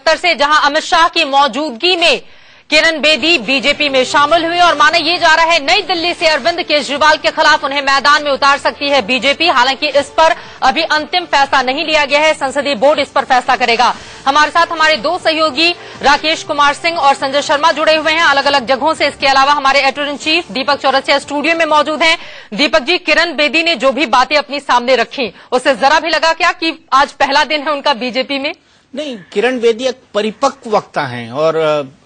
दफ्तर से, जहां अमित शाह की मौजूदगी में किरण बेदी बीजेपी में शामिल हुई और माना यह जा रहा है नई दिल्ली से अरविंद केजरीवाल के खिलाफ उन्हें मैदान में उतार सकती है बीजेपी। हालांकि इस पर अभी अंतिम फैसला नहीं लिया गया है, संसदीय बोर्ड इस पर फैसला करेगा। हमारे साथ हमारे दो सहयोगी राकेश कुमार सिंह और संजय शर्मा जुड़े हुए हैं अलग अलग जगहों से। इसके अलावा हमारे editor in chief Deepak Chaurasia studio में मौजूद हैं। दीपक जी, किरण बेदी ने जो भी बातें अपनी सामने रखी, उससे जरा भी लगा क्या कि आज पहला दिन है उनका बीजेपी में? नहीं, किरण बेदी एक परिपक्व वक्ता हैं और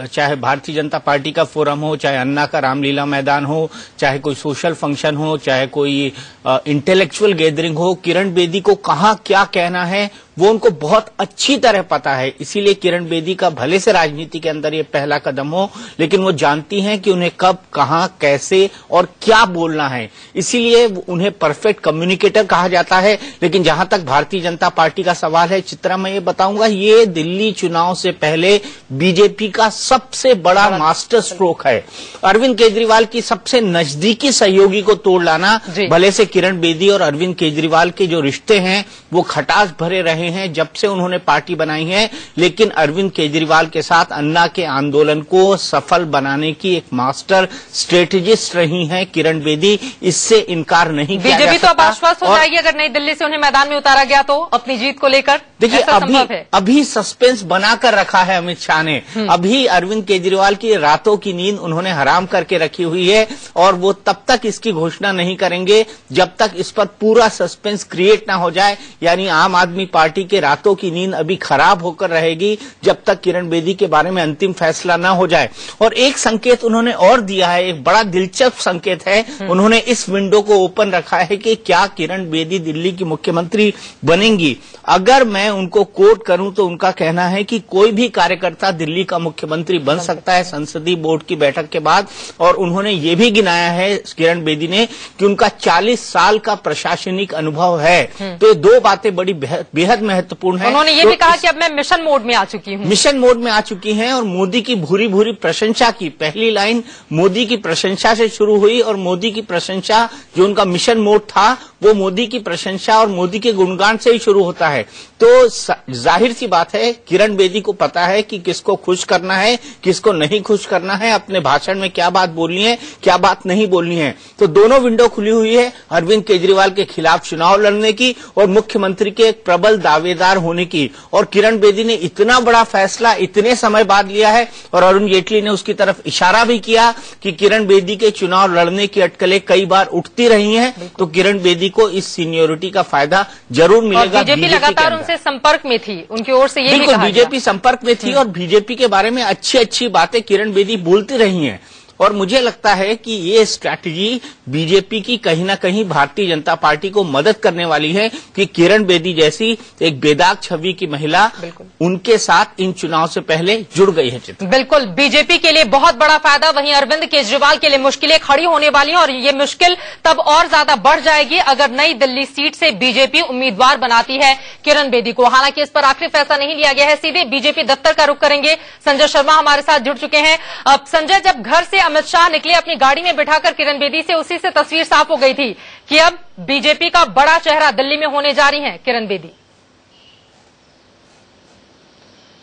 चाहे भारतीय जनता पार्टी का फोरम हो, चाहे अन्ना का रामलीला मैदान हो, चाहे कोई सोशल फंक्शन हो, चाहे कोई इंटेलेक्चुअल गैदरिंग हो, किरण बेदी को कहाँ क्या कहना है वो उनको बहुत अच्छी तरह पता है। इसीलिए किरण बेदी का भले से राजनीति के अंदर ये पहला कदम हो, लेकिन वो जानती हैं कि उन्हें कब, कहाँ, कैसे और क्या बोलना है। इसीलिए उन्हें परफेक्ट कम्युनिकेटर कहा जाता है। लेकिन जहां तक भारतीय जनता पार्टी का सवाल है, चित्रा, मैं ये बताऊंगा, ये दिल्ली चुनाव से पहले बीजेपी का सबसे बड़ा मास्टर स्ट्रोक है। अरविंद केजरीवाल की सबसे नजदीकी सहयोगी को तोड़ लाना। भले से किरण बेदी और अरविंद केजरीवाल के जो रिश्ते हैं वो खटास भरे रहे हैं जब से उन्होंने पार्टी बनाई है, लेकिन अरविंद केजरीवाल के साथ अन्ना के आंदोलन को सफल बनाने की एक मास्टर स्ट्रेटेजिस्ट रही हैं किरण बेदी। इससे इनकार नहीं किया जा सकता। बीजेपी तो अब आश्वस्त हो जाएगी अगर नई दिल्ली से उन्हें मैदान में उतारा गया तो अपनी जीत को लेकर। देखिए, अभी सस्पेंस बनाकर रखा है अमित शाह ने। अभी अरविंद केजरीवाल की रातों की नींद उन्होंने हराम करके रखी हुई है और वो तब तक इसकी घोषणा नहीं करेंगे जब तक इस पर पूरा सस्पेंस क्रिएट ना हो जाए। यानी आम आदमी पार्टी के रातों की नींद अभी खराब होकर रहेगी जब तक किरण बेदी के बारे में अंतिम फैसला ना हो जाए। और एक संकेत उन्होंने और दिया है, एक बड़ा दिलचस्प संकेत है। उन्होंने इस विंडो को ओपन रखा है कि क्या किरण बेदी दिल्ली की मुख्यमंत्री बनेंगी। अगर मैं उनको कोट करूं तो उनका कहना है कि कोई भी कार्यकर्ता दिल्ली का मुख्यमंत्री बन सकता है संसदीय बोर्ड की बैठक के बाद। और उन्होंने ये भी गिनाया है किरण बेदी ने कि उनका 40 साल का प्रशासनिक अनुभव है। तो ये दो बातें बड़ी बेहद महत्वपूर्ण है। उन्होंने ये भी कहा कि अब मैं मिशन मोड में आ चुकी हूं। मिशन मोड में आ चुकी हैं और मोदी की भूरी भूरी प्रशंसा की। पहली लाइन मोदी की प्रशंसा से शुरू हुई और मोदी की प्रशंसा, जो उनका मिशन मोड था, वो मोदी की प्रशंसा और मोदी के गुणगान से ही शुरू होता है। तो जाहिर सी बात है, किरण बेदी को पता है कि किसको खुश करना है, किसको नहीं खुश करना है, अपने भाषण में क्या बात बोलनी है, क्या बात नहीं बोलनी है। तो दोनों विंडो खुली हुई है, अरविंद केजरीवाल के खिलाफ चुनाव लड़ने की और मुख्यमंत्री के एक प्रबल दावेदार होने की। और किरण बेदी ने इतना बड़ा फैसला इतने समय बाद लिया है और अरुण जेटली ने उसकी तरफ इशारा भी किया कि किरण बेदी के चुनाव लड़ने की अटकलें कई बार उठती रही हैं, तो किरण बेदी को इस सीनियोरिटी का फायदा जरूर मिलेगा। बीजेपी लगातार उनसे संपर्क में थी, उनकी ओर से ये भी कहा बीजेपी संपर्क में थी और बीजेपी के बारे में अच्छी अच्छी बातें किरण बेदी बोलती रही हैं। और मुझे लगता है कि ये स्ट्रैटेजी बीजेपी की कहीं ना कहीं भारतीय जनता पार्टी को मदद करने वाली है कि किरण बेदी जैसी एक बेदाग छवि की महिला उनके साथ इन चुनाव से पहले जुड़ गई है। बिल्कुल, बीजेपी के लिए बहुत बड़ा फायदा। वहीं अरविंद केजरीवाल के लिए मुश्किलें खड़ी होने वाली हैं और ये मुश्किल तब और ज्यादा बढ़ जाएगी अगर नई दिल्ली सीट से बीजेपी उम्मीदवार बनाती है किरण बेदी को। हालांकि इस पर आखिरी फैसला नहीं लिया गया है। सीधे बीजेपी दफ्तर का रुख करेंगे। संजय शर्मा हमारे साथ जुड़ चुके हैं। अब संजय, जब घर से अमित शाह निकले अपनी गाड़ी में बिठाकर किरण बेदी से, उसी से तस्वीर साफ हो गई थी कि अब बीजेपी का बड़ा चेहरा दिल्ली में होने जा रही हैं किरण बेदी।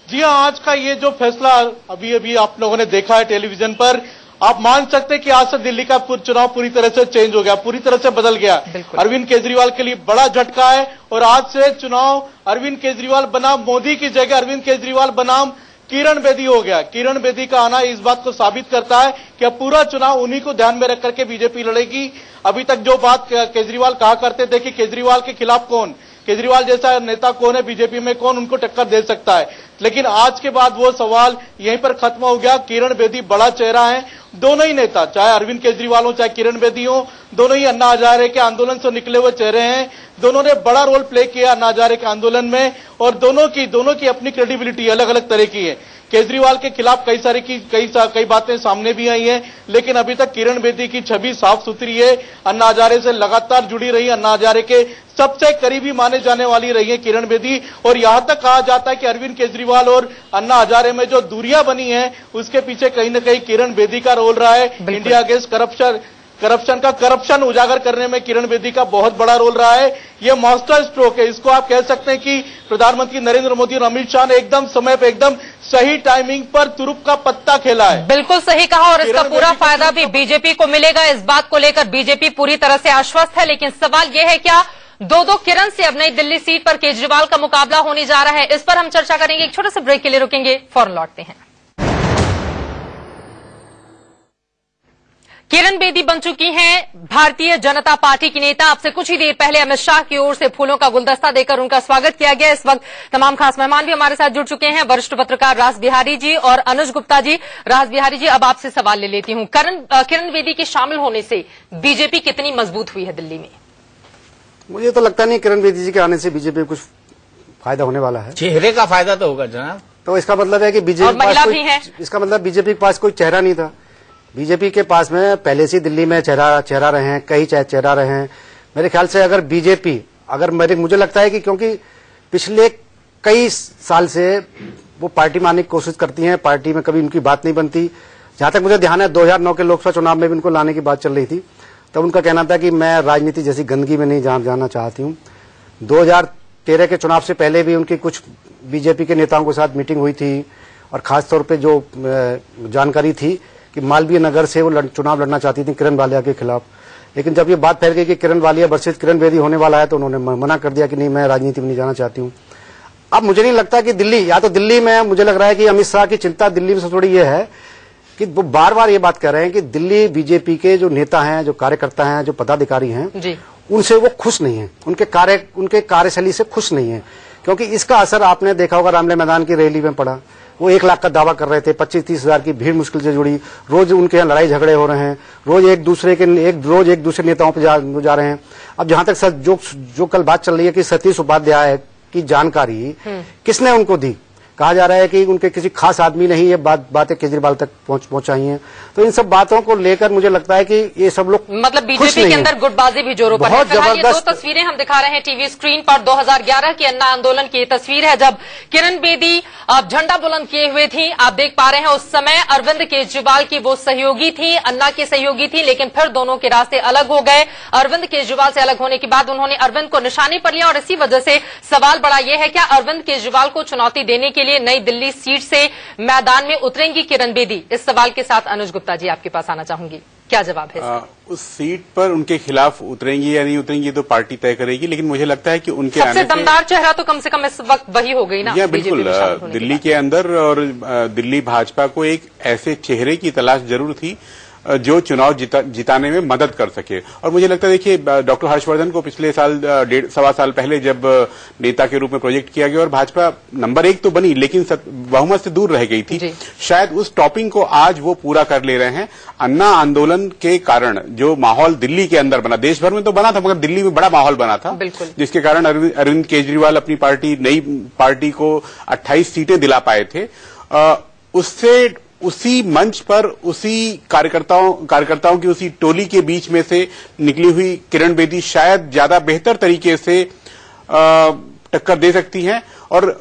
जी हां, आज का ये जो फैसला अभी अभी आप लोगों ने देखा है टेलीविजन पर, आप मान सकते हैं कि आज से दिल्ली का चुनाव पूरी तरह से चेंज हो गया, पूरी तरह से बदल गया। अरविंद केजरीवाल के लिए बड़ा झटका है और आज से चुनाव अरविंद केजरीवाल बनाम मोदी की जगह अरविंद केजरीवाल बनाम किरण बेदी हो गया। किरण बेदी का आना इस बात को साबित करता है कि अब पूरा चुनाव उन्हीं को ध्यान में रख करके बीजेपी लड़ेगी। अभी तक जो बात केजरीवाल कहा करते थे कि केजरीवाल के खिलाफ कौन, केजरीवाल जैसा नेता कौन है बीजेपी में, कौन उनको टक्कर दे सकता है, लेकिन आज के बाद वो सवाल यहीं पर खत्म हो गया। किरण बेदी बड़ा चेहरा है। दोनों ही नेता, चाहे अरविंद केजरीवाल हो चाहे किरण बेदी हो, दोनों ही अन्ना हजारे के आंदोलन से निकले हुए चेहरे हैं। दोनों ने बड़ा रोल प्ले किया अन्ना हजारे के आंदोलन में और दोनों की अपनी क्रेडिबिलिटी अलग अलग तरह की है। केजरीवाल के खिलाफ कई बातें सामने भी आई हैं, लेकिन अभी तक किरण बेदी की छवि साफ सुथरी है। अन्ना हजारे से लगातार जुड़ी रही, अन्ना हजारे के सबसे करीबी माने जाने वाली रही है किरण बेदी। और यहां तक कहा जाता है कि अरविंद केजरीवाल और अन्ना हजारे में जो दूरियां बनी है उसके पीछे कहीं न कहीं किरण बेदी का रोल रहा है। इंडिया अगेंस्ट करप्शन करप्शन उजागर करने में किरण बेदी का बहुत बड़ा रोल रहा है। ये मास्टर स्ट्रोक है, इसको आप कह सकते हैं कि प्रधानमंत्री नरेंद्र मोदी और अमित शाह ने एकदम समय पे एकदम सही टाइमिंग पर तुरुप का पत्ता खेला है। बिल्कुल सही कहा, और इसका पूरा फायदा भी बीजेपी को मिलेगा। इस बात को लेकर बीजेपी पूरी तरह से आश्वस्त है। लेकिन सवाल यह है, क्या दो किरण से अब नई दिल्ली सीट पर केजरीवाल का मुकाबला होने जा रहा है? इस पर हम चर्चा करेंगे। एक छोटे से ब्रेक के लिए रुकेंगे, फौरन लौटते हैं। किरण बेदी बन चुकी हैं भारतीय जनता पार्टी की नेता। अब से कुछ ही देर पहले अमित शाह की ओर से फूलों का गुलदस्ता देकर उनका स्वागत किया गया। इस वक्त तमाम खास मेहमान भी हमारे साथ जुड़ चुके हैं, वरिष्ठ पत्रकार राज बिहारी जी और अनुज गुप्ता जी। राज बिहारी जी, अब आपसे सवाल ले लेती हूं। किरण बेदी के शामिल होने से बीजेपी कितनी मजबूत हुई है दिल्ली में? मुझे तो लगता नहीं किरण बेदी जी के आने से बीजेपी को कुछ फायदा होने वाला है। चेहरे का फायदा तो होगा जनाब। तो इसका मतलब है कि बीजेपी के पास कोई चेहरा नहीं था। बीजेपी के पास में पहले से दिल्ली में चेहरा रहे हैं, कई चेहरा रहे हैं। मेरे ख्याल से अगर बीजेपी मुझे लगता है कि क्योंकि पिछले कई साल से वो पार्टी में आने की कोशिश करती हैं, पार्टी में कभी उनकी बात नहीं बनती। जहां तक मुझे ध्यान है 2009 के लोकसभा चुनाव में भी उनको लाने की बात चल रही थी, तब उनका कहना था कि मैं राजनीति जैसी गंदगी में नहीं जाना चाहती हूँ। 2013 के चुनाव से पहले भी उनकी कुछ बीजेपी के नेताओं के साथ मीटिंग हुई थी, और खासतौर पर जो जानकारी थी कि मालवीय नगर से वो चुनाव लड़ना चाहती थी किरण वालिया के खिलाफ। लेकिन जब ये बात फैल गई कि किरण वालिया वर्सेस किरण बेदी होने वाला है, तो उन्होंने मना कर दिया कि नहीं, मैं राजनीति में नहीं जाना चाहती हूँ। अब मुझे नहीं लगता कि दिल्ली में मुझे लग रहा है कि अमित शाह की चिंता दिल्ली में सबसे थोड़ी ये है कि वो बार बार ये बात कर रहे हैं कि दिल्ली बीजेपी के जो नेता हैं, जो कार्यकर्ता हैं, जो पदाधिकारी हैं, उनसे वो खुश नहीं है, उनके कार्यशैली से खुश नहीं है। क्योंकि इसका असर आपने देखा होगा, रामलीला मैदान की रैली में पड़ा। वो 1 लाख का दावा कर रहे थे, 25-30 हजार की भीड़ मुश्किल से जुड़ी। रोज उनके यहाँ लड़ाई झगड़े हो रहे हैं, रोज एक दूसरे नेताओं पे जा रहे हैं। अब जहां तक जो कल बात चल रही है कि सतीश उपाध्याय की जानकारी किसने उनको दी, कहा जा रहा है कि उनके किसी खास आदमी ने ही ये बातें केजरीवाल तक पहुंचाई हैं। तो इन सब बातों को लेकर मुझे लगता है कि ये सब लोग मतलब बीजेपी के अंदर गुटबाजी भी जोरों पर है। फिलहाल ये 2 तस्वीरें हम दिखा रहे हैं टीवी स्क्रीन पर। 2011 के अन्ना आंदोलन की तस्वीर है, जब किरण बेदी झंडा बुलंद किए हुए थी। आप देख पा रहे हैं उस समय अरविंद केजरीवाल की वो सहयोगी थी, अन्ना की सहयोगी थी, लेकिन फिर दोनों के रास्ते अलग हो गए। अरविंद केजरीवाल से अलग होने के बाद उन्होंने अरविंद को निशाने पर लिया, और इसी वजह से सवाल बड़ा यह है, क्या अरविंद केजरीवाल को चुनौती देने के लिए नई दिल्ली सीट से मैदान में उतरेंगी किरण बेदी? इस सवाल के साथ अनुज गुप्ता जी आपके पास आना चाहूंगी, क्या जवाब है? उस सीट पर उनके खिलाफ उतरेंगी या नहीं उतरेंगी तो पार्टी तय करेगी, लेकिन मुझे लगता है कि उनके सबसे दमदार चेहरा तो कम से कम इस वक्त वही हो गई ना। या बिल्कुल, दिल्ली के अंदर और दिल्ली भाजपा को एक ऐसे चेहरे की तलाश जरूर थी जो चुनाव जिताने में मदद कर सके। और मुझे लगता है, देखिए, डॉक्टर हर्षवर्धन को पिछले साल 1.5-1.25 साल पहले जब नेता के रूप में प्रोजेक्ट किया गया और भाजपा नंबर 1 तो बनी, लेकिन बहुमत से दूर रह गई थी। शायद उस टॉपिंग को आज वो पूरा कर ले रहे हैं। अन्ना आंदोलन के कारण जो माहौल दिल्ली के अंदर बना, देश भर में तो बना था मगर दिल्ली में बड़ा माहौल बना था, जिसके कारण अरविंद केजरीवाल अपनी नई पार्टी को 28 सीटें दिला पाए थे। उससे उसी मंच पर उसी कार्यकर्ताओं की उसी टोली के बीच में से निकली हुई किरण बेदी शायद ज्यादा बेहतर तरीके से टक्कर दे सकती हैं। और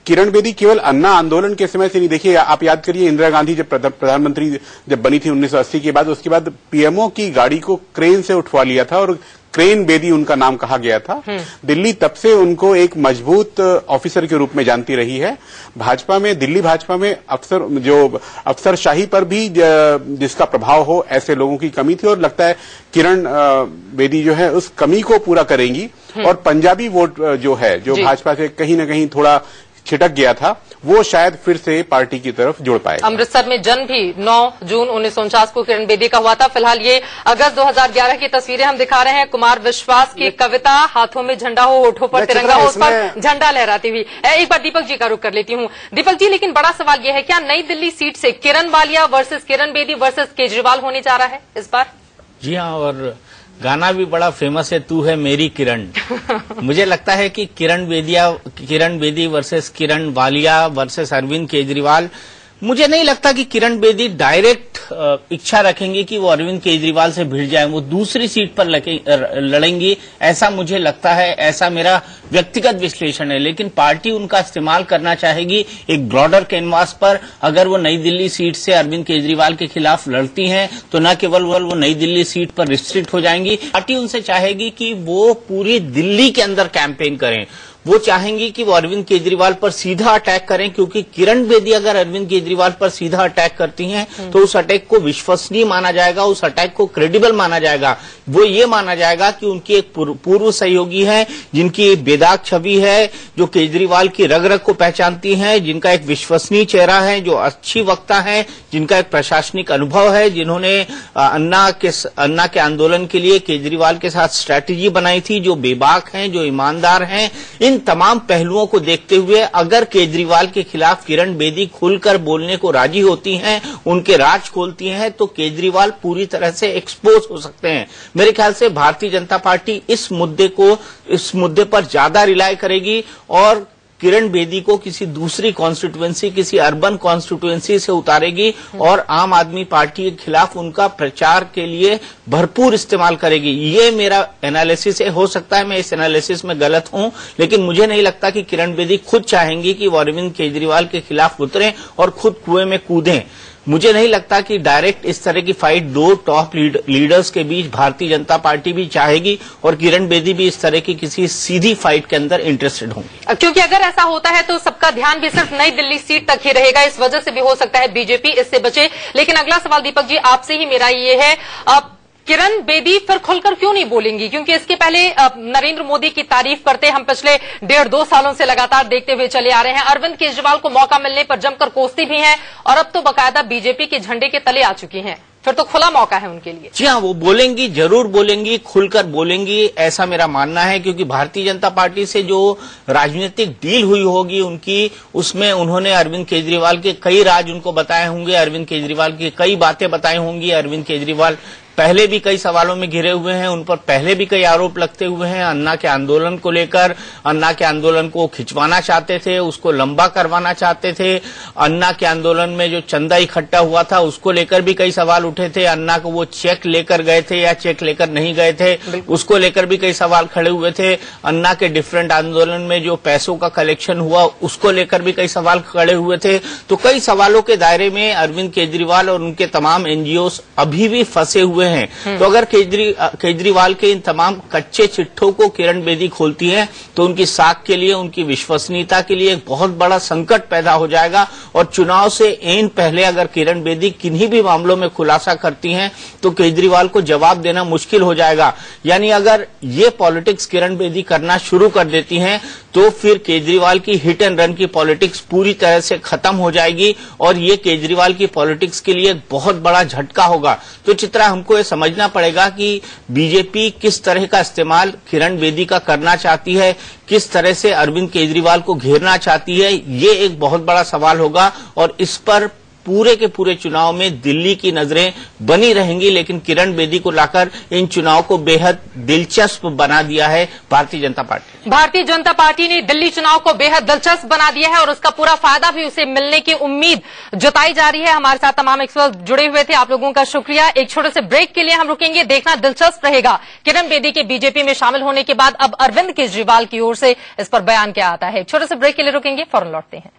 किरण बेदी केवल अन्ना आंदोलन के समय से नहीं, देखिए आप याद करिए इंदिरा गांधी जब प्रधानमंत्री जब बनी थी 1980 के बाद, उसके बाद पीएमओ की गाड़ी को क्रेन से उठवा लिया था और क्रेन बेदी उनका नाम कहा गया था। दिल्ली तब से उनको एक मजबूत ऑफिसर के रूप में जानती रही है। दिल्ली भाजपा में अफसरशाही पर भी जिसका प्रभाव हो, ऐसे लोगों की कमी थी, और लगता है किरण बेदी जो है उस कमी को पूरा करेंगी। और पंजाबी वोट जो है, जो भाजपा से कहीं ना कहीं थोड़ा छिटक गया था, वो शायद फिर से पार्टी की तरफ जुड़ पाएगा। अमृतसर में जन्म भी 9 जून 1949 को किरण बेदी का हुआ था। फिलहाल ये अगस्त 2011 की तस्वीरें हम दिखा रहे हैं। कुमार विश्वास की कविता, हाथों में झंडा हो, होठों पर तिरंगा हो, उस पर झंडा लहराती हुई। एक बार दीपक जी का रुख कर लेती हूँ। दीपक जी, लेकिन बड़ा सवाल यह है, क्या नई दिल्ली सीट से किरण वालिया वर्सेस किरण बेदी वर्सेस केजरीवाल होने जा रहा है इस बार? जी हाँ, और गाना भी बड़ा फेमस है, तू है मेरी किरण। मुझे लगता है कि किरण बेदी वर्सेस किरण वालिया वर्सेस अरविंद केजरीवाल मुझे नहीं लगता कि किरण बेदी डायरेक्ट इच्छा रखेंगे कि वो अरविंद केजरीवाल से भिड़ जाएं, वो दूसरी सीट पर लड़ेंगी, ऐसा मुझे लगता है, ऐसा मेरा व्यक्तिगत विश्लेषण है। लेकिन पार्टी उनका इस्तेमाल करना चाहेगी एक ब्रॉडर कैनवास पर। अगर वो नई दिल्ली सीट से अरविंद केजरीवाल के खिलाफ लड़ती हैं तो न केवल वो नई दिल्ली सीट पर रिस्ट्रिक्ट हो जाएंगी, पार्टी उनसे चाहेगी कि वो पूरी दिल्ली के अंदर कैंपेन करें। वो चाहेंगी कि वो अरविंद केजरीवाल पर सीधा अटैक करें, क्योंकि किरण बेदी अगर अरविंद केजरीवाल पर सीधा अटैक करती हैं तो उस अटैक को विश्वसनीय माना जाएगा, उस अटैक को क्रेडिबल माना जाएगा। वो ये माना जाएगा कि उनकी एक पूर्व सहयोगी है, जिनकी बेदाग छवि है, जो केजरीवाल की रग रग को पहचानती हैं, जिनका एक विश्वसनीय चेहरा है, जो अच्छी वक्ता है, जिनका एक प्रशासनिक अनुभव है, जिन्होंने अन्ना के आंदोलन के लिए केजरीवाल के साथ स्ट्रैटेजी बनाई थी, जो बेबाक हैं, जो ईमानदार हैं। इन तमाम पहलुओं को देखते हुए अगर केजरीवाल के खिलाफ किरण बेदी खुलकर बोलने को राजी होती हैं, उनके राज खोलती हैं, तो केजरीवाल पूरी तरह से एक्सपोज हो सकते हैं। मेरे ख्याल से भारतीय जनता पार्टी इस मुद्दे पर ज्यादा रिलाय करेगी और किरण बेदी को किसी दूसरी कॉन्स्टिट्यूएंसी, किसी अर्बन कॉन्स्टिट्यूएंसी से उतारेगी और आम आदमी पार्टी के खिलाफ उनका प्रचार के लिए भरपूर इस्तेमाल करेगी। ये मेरा एनालिसिस है। हो सकता है मैं इस एनालिसिस में गलत हूं, लेकिन मुझे नहीं लगता कि किरण बेदी खुद चाहेंगी कि वो अरविंद केजरीवाल के खिलाफ उतरें और खुद कुएं में कूदें। मुझे नहीं लगता कि डायरेक्ट इस तरह की फाइट दो टॉप लीडर्स के बीच भारतीय जनता पार्टी भी चाहेगी और किरण बेदी भी इस तरह की किसी सीधी फाइट के अंदर इंटरेस्टेड होंगी। क्योंकि अगर ऐसा होता है तो सबका ध्यान भी सिर्फ नई दिल्ली सीट तक ही रहेगा। इस वजह से भी हो सकता है बीजेपी इससे बचे। लेकिन अगला सवाल दीपक जी आपसे ही मेरा ये है, किरण बेदी फिर खुलकर क्यों नहीं बोलेंगी? क्योंकि इसके पहले नरेंद्र मोदी की तारीफ करते हम पिछले 1.5-2 सालों से लगातार देखते हुए चले आ रहे हैं। अरविंद केजरीवाल को मौका मिलने पर जमकर कोसती भी हैं और अब तो बाकायदा बीजेपी के झंडे के तले आ चुकी हैं। फिर तो खुला मौका है उनके लिए। जी हाँ, वो बोलेंगी, जरूर बोलेंगी, खुलकर बोलेंगी, ऐसा मेरा मानना है। क्योंकि भारतीय जनता पार्टी से जो राजनीतिक डील हुई होगी उनकी, उसमें उन्होंने अरविंद केजरीवाल के कई राज उनको बताए होंगे, अरविंद केजरीवाल की कई बातें बताई होंगी। अरविंद केजरीवाल पहले भी कई सवालों में घिरे हुए हैं, उन पर पहले भी कई आरोप लगते हुए हैं। अन्ना के आंदोलन को लेकर, अन्ना के आंदोलन को खिंचवाना चाहते थे, उसको लंबा करवाना चाहते थे। अन्ना के आंदोलन में जो चंदा इकट्ठा हुआ था उसको लेकर भी कई सवाल उठे थे। अन्ना को वो चेक लेकर गए थे या चेक लेकर नहीं गए थे, उसको लेकर भी कई सवाल खड़े हुए थे। अन्ना के डिफरेंट आंदोलन में जो पैसों का कलेक्शन हुआ उसको लेकर भी कई सवाल खड़े हुए थे। तो कई सवालों के दायरे में अरविंद केजरीवाल और उनके तमाम एनजीओ अभी भी फंसे हुए हैं। तो अगर केजरीवाल के इन तमाम कच्चे चिट्ठों को किरण बेदी खोलती हैं तो उनकी साख के लिए, उनकी विश्वसनीयता के लिए एक बहुत बड़ा संकट पैदा हो जाएगा। और चुनाव से एन पहले अगर किरण बेदी किन्हीं भी मामलों में खुलासा करती हैं तो केजरीवाल को जवाब देना मुश्किल हो जाएगा। यानी अगर ये पॉलिटिक्स किरण बेदी करना शुरू कर देती हैं तो फिर केजरीवाल की हिट एंड रन की पॉलिटिक्स पूरी तरह से खत्म हो जाएगी और ये केजरीवाल की पॉलिटिक्स के लिए एक बहुत बड़ा झटका होगा। तो चित्रा, हमको ये समझना पड़ेगा कि बीजेपी किस तरह का इस्तेमाल किरण बेदी का करना चाहती है, किस तरह से अरविंद केजरीवाल को घेरना चाहती है, ये एक बहुत बड़ा सवाल होगा। और इस पर पूरे के पूरे चुनाव में दिल्ली की नजरें बनी रहेंगी। लेकिन किरण बेदी को लाकर इन चुनाव को बेहद दिलचस्प बना दिया है भारतीय जनता पार्टी। भारतीय जनता पार्टी ने दिल्ली चुनाव को बेहद दिलचस्प बना दिया है और उसका पूरा फायदा भी उसे मिलने की उम्मीद जताई जा रही है। हमारे साथ तमाम एक्सपर्ट जुड़े हुए थे, आप लोगों का शुक्रिया। एक छोटे से ब्रेक के लिए हम रुकेंगे। देखना दिलचस्प रहेगा किरण बेदी के बीजेपी में शामिल होने के बाद अब अरविंद केजरीवाल की ओर से इस पर बयान क्या आता है। एक छोटे से ब्रेक के लिए रुकेंगे, फौरन लौटते हैं।